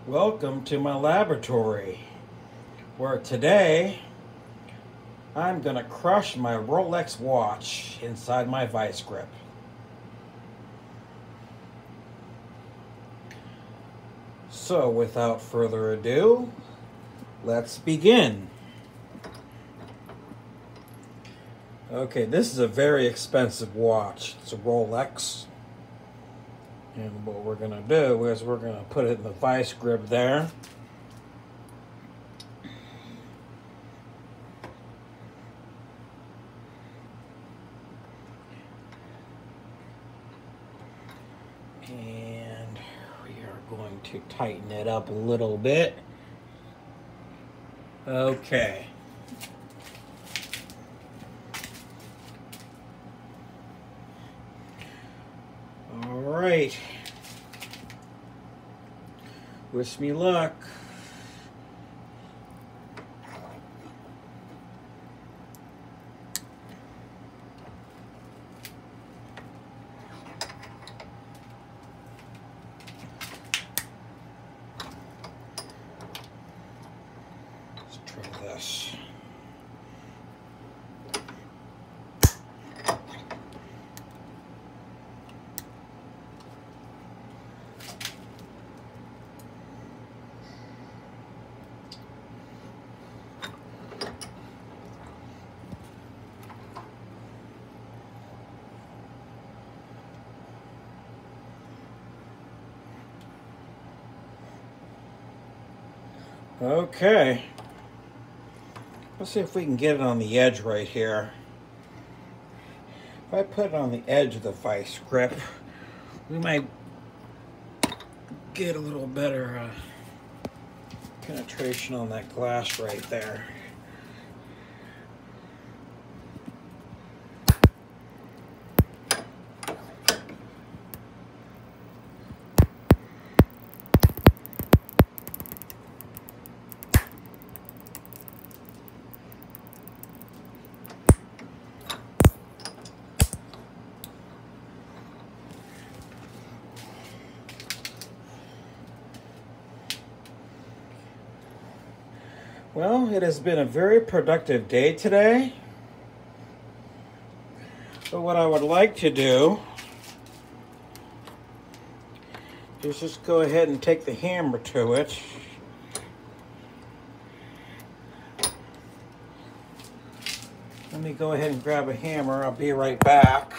Welcome to my laboratory, where today I'm gonna crush my Rolex watch inside my vice grip. So without further ado, let's begin. Okay, this is a very expensive watch. It's a Rolex. And what we're going to do is we're going to put it in the vice grip there. And we are going to tighten it up a little bit. Okay. All right. Wish me luck. Let's try this. Okay, let's see if we can get it on the edge right here. If I put it on the edge of the vice grip, we might get a little better penetration on that glass right there. Well, it has been a very productive day today. But what I would like to do is just go ahead and take the hammer to it. Let me go ahead and grab a hammer. I'll be right back.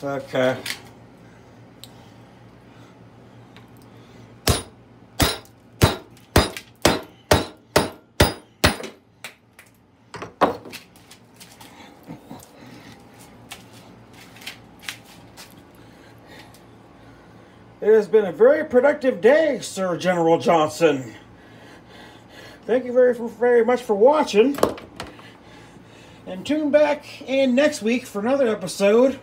Okay. It has been a very productive day, Sir General Johnson. Thank you very much for watching. And tune back in next week for another episode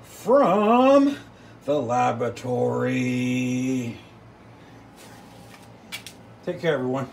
from the laboratory. Take care, everyone.